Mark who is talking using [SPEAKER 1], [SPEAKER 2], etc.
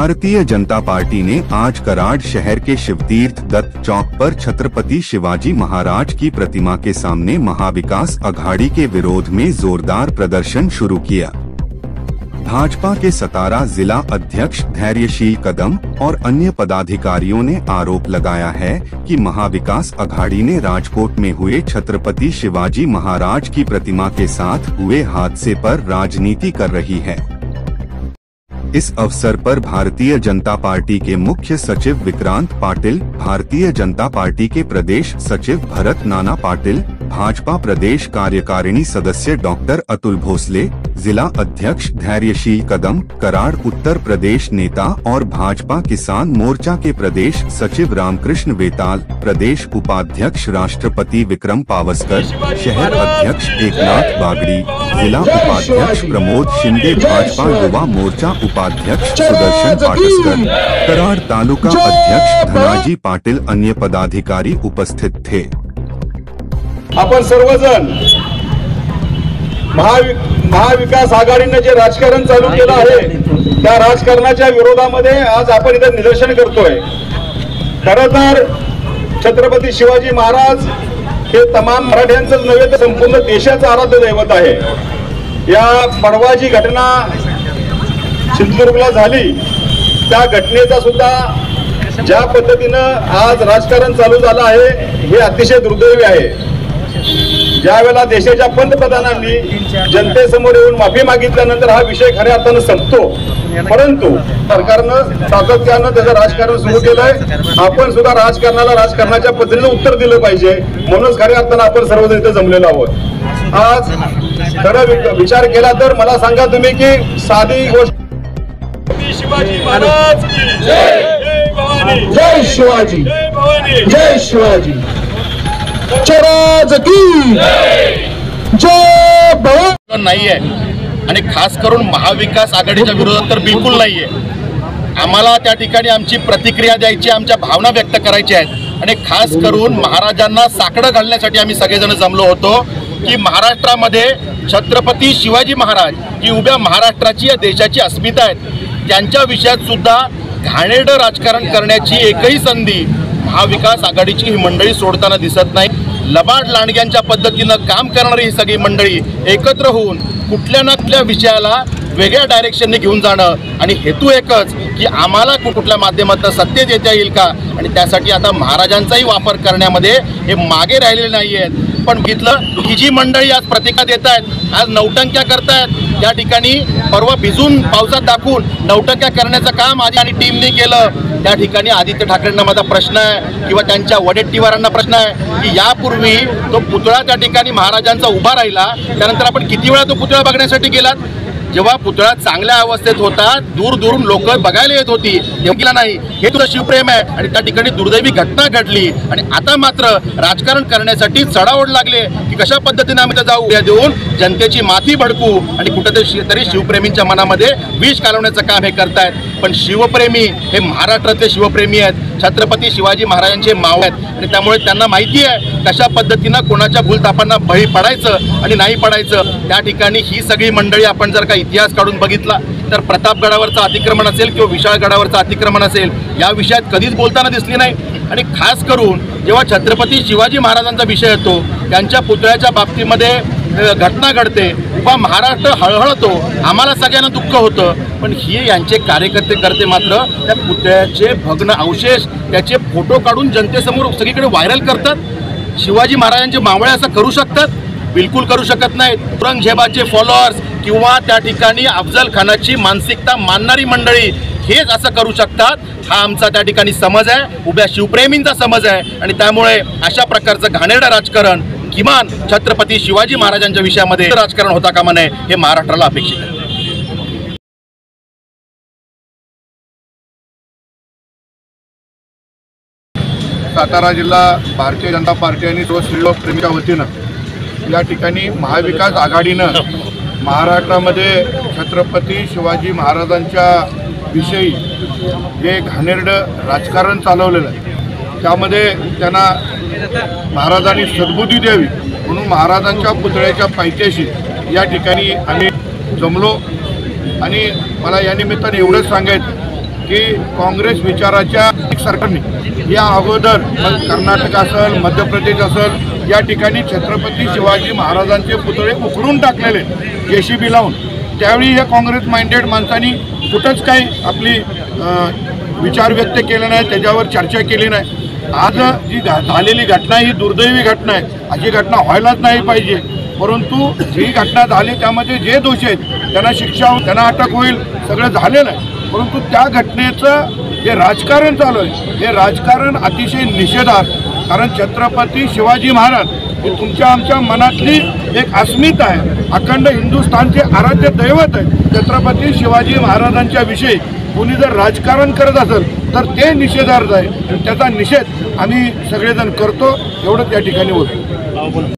[SPEAKER 1] Bharatiya Janata party ने आज कराड़ शहर के शिवतीर्थ दत्त चौक पर छत्रपति शिवाजी महाराज की प्रतिमा के सामने महाविकास अघाड़ी के विरोध में जोरदार प्रदर्शन शुरू किया। भाजपा के सतारा जिला अध्यक्ष धैर्यशील कदम और अन्य पदाधिकारियों ने आरोप लगाया है कि महाविकास अघाड़ी ने राजकोट में हुए छत्रपति शिवाजी महाराज की प्रतिमा के साथ हुए हादसे पर राजनीति कर रही है। इस अवसर पर भारतीय जनता पार्टी के मुख्य सचिव विक्रांत पाटिल, भारतीय जनता पार्टी के प्रदेश सचिव भरत नाना पाटिल, भाजपा प्रदेश कार्यकारिणी सदस्य डॉक्टर अतुल भोसले, जिला अध्यक्ष धैर्यशील कदम, कराड़ उत्तर प्रदेश नेता और भाजपा किसान मोर्चा के प्रदेश सचिव रामकृष्ण वेताल, प्रदेश उपाध्यक्ष राष्ट्रपति विक्रम पावस्कर, शहर अध्यक्ष एकनाथ बागड़ी, जिला उपाध्यक्ष प्रमोद शिंदे, भाजपा युवा मोर्चा उपाध्यक्ष सुदर्शन पाटस्कर, कराड़ तालुका अध्यक्ष धनाजी पाटिल अन्य पदाधिकारी उपस्थित थे।
[SPEAKER 2] आपण सर्वजण महाविकास आघाडीने जे राजकारण चालू केलं आहे त्या राजकारणाच्या विरोधामध्ये आज आपण इथे निदर्शन करतोय। खरं तर छत्रपती शिवाजी महाराज हे तमाम मराठ्यांचंच नव्हे तर संपूर्ण देशाचं आराध्य दैवत आहे। या परवाची घटना सिंधुदुर्गला झाली त्या घटनेचा सुद्धा ज्या पद्धतीनं आज राजकारण चालू झालं आहे हे अतिशय दुर्दैवी आहे। ज्यावेळेला देशाच्या पंतप्रधानांनी जनतेसमोर येऊन माफी मागितल्यानंतर हा विषय खऱ्या अर्थानं संपतो, परंतु सरकारनं सातत्यानं त्याचं राजकारण सुरू केलंय। आपण सुद्धा राजकारणाला राजकारणाच्या पद्धतीने उत्तर दिलं पाहिजे, म्हणूनच खऱ्या अर्थानं आपण सर्वजण इथे जमलेलो आहोत। आज खरं विचार केला तर मला सांगा तुम्ही की साधी गोष्ट शिवाजी महाराज की जय, जय भवानी, जय शिवाजी, जय भवानी, जय शिवाजी, जय भवानी
[SPEAKER 3] नाहीये आणि खास करून महाविकास आघाडीच्या विरोधात तर बिलकुल नाहीये। आम्हाला त्या ठिकाणी आमची प्रतिक्रिया द्यायची, आमच्या भावना व्यक्त करायच्या आहेत आणि खास करून महाराजांना साकडं घालण्यासाठी आम्ही सगळेजण जमलो होतो की महाराष्ट्रामध्ये छत्रपती शिवाजी महाराज ही उभ्या महाराष्ट्राची या देशाची अस्मिता आहेत, त्यांच्या विषयात सुद्धा घाणेरडं राजकारण करण्याची एकही संधी महाविकास आघाडीची ही मंडळी सोडताना दिसत नाही। लबाड लांडग्यांच्या पद्धतीनं काम करणारी ही सगळी मंडळी एकत्र होऊन कुठल्या ना कुठल्या विषयाला वेगळ्या डायरेक्शनने घेऊन जाणं आणि हेतू एकच की आम्हाला कुठल्या माध्यमातून सत्तेत येता येईल का, आणि त्यासाठी आता महाराजांचाही वापर करण्यामध्ये हे मागे राहिलेले नाही आहेत। पण घेतलं ही जी मंडळी आज प्रतिका देत आहेत, आज नौटंक्या करतायत, त्या ठिकाणी परवा भिजून पावसात दाखवून नौटंक्या करण्याचं काम आधी आणि टीमने केलं। त्या ठिकाणी आदित्य ठाकरेंना माझा प्रश्न आहे किंवा त्यांच्या वडेट्टीवारांना प्रश्न आहे की यापूर्वी तो पुतळा त्या ठिकाणी महाराजांचा उभा राहिला, त्यानंतर आपण किती वेळा तो पुतळा बघण्यासाठी गेलात? जेव्हा पुतळा चांगल्या अवस्थेत होता दूर दूरून लोक बघायला येत होती, तेव्हा नाही। हे तुझं शिवप्रेम आहे आणि त्या ठिकाणी दुर्दैवी घटना घडली आणि आता मात्र राजकारण करण्यासाठी चढाओढ लागले की कशा पद्धतीने आम्ही जाऊ देऊन जनतेची माथी भडकू आणि कुठेतरी शिवप्रेमींच्या मनामध्ये विष घालवण्याचं काम हे करतायत। पण शिवप्रेमी हे महाराष्ट्रातले शिवप्रेमी आहेत, छत्रपती शिवाजी महाराजांचे माव आहेत आणि त्यामुळे त्यांना माहिती आहे कशा पद्धतीनं कोणाच्या भूलथापांना बळी पडायचं आणि नाही पडायचं। त्या ठिकाणी ही सगळी मंडळी आपण जर का इतिहास काढून बघितला तर प्रतापगडावरचं अतिक्रमण असेल किंवा विशाळगडावरचं अतिक्रमण असेल या विषयात कधीच बोलताना दिसली नाही। आणि खास करून जेव्हा छत्रपती शिवाजी महाराजांचा विषय येतो त्यांच्या पुतळ्याच्या बाबतीमध्ये घटना घडते, उभा महाराष्ट्र हळहळतो, आम्हाला सगळ्यांना दुःख होतं, पण हे यांचे कार्यकर्ते मात्र त्या पुतळ्याचे भग्न अवशेष त्याचे फोटो काढून जनतेसमोर सगळीकडे व्हायरल करतात। शिवाजी महाराजांचे मावळे असं करू शकतात? बिलकुल करू शकत नाहीत। औरंगजेबाचे फॉलोअर्स किंवा त्या ठिकाणी अफजल खानाची मानसिकता मानणारी मंडळी हेच असं करू शकतात, हा आमचा त्या ठिकाणी समज आहे, उभ्या शिवप्रेमींचा समज आहे। आणि त्यामुळे अशा प्रकारचं घाणेरडं राजकारण किमान छत्रपती शिवाजी महाराजांच्या विषयामध्ये राजकारण होता कामा नये हे महाराष्ट्राला अपेक्षित आहे।
[SPEAKER 2] सातारा जिल्हा भारतीय जनता पार्टी आणि सर्व शिवप्रेमीच्या वतीनं या ठिकाणी महाविकास आघाडीनं महाराष्ट्रामध्ये छत्रपती शिवाजी महाराजांच्या विषयी जे घाणेरडं राजकारण चालवलेलं आहे त्यामध्ये त्यांना महाराजांनी सद्बुद्धी द्यावी म्हणून महाराजांच्या पुतळ्याच्या पायथ्याशी या ठिकाणी आम्ही जमलो। आणि मला या निमित्ताने एवढंच सांगायचं
[SPEAKER 4] की काँग्रेस विचाराच्या सरकारने या अगोदर कर्नाटक असेल, मध्य प्रदेश असेल, या ठिकाणी छत्रपती शिवाजी महाराजांचे पुतळे उखडून टाकलेले JCB लावून. त्यावेळी हे काँग्रेस माइंडेड माणसांनी कुठंच काही आपली विचार व्यक्त केले नाही, त्याच्यावर चर्चा केली नाही. आज जी झालेली घटना ही दुर्दैवी घटना आहे, अशी घटना व्हायलाच नाही पाहिजे. परंतु जी घटना झाली त्यामध्ये जे दोषी आहेत त्यांना शिक्षा होईल, त्यांना अटक होईल, सगळं झालेलं आहे. परंतु त्या घटनेचं जे राजकारण चालू आहे हे राजकारण अतिशय निषेधार्ह. कारण छत्रपती शिवाजी महाराज हे तुमच्या आमच्या मनातली एक अस्मिता आहे. अखंड हिंदुस्थानचे आराध्य दैवत आहे. छत्रपती शिवाजी महाराजांच्या विषयी कोणी जर राजकारण करत असेल तर ते निषेधार्ह आहे. त्याचा निषेध आम्ही सगळेजण करतो, एवढंच या ठिकाणी होतं.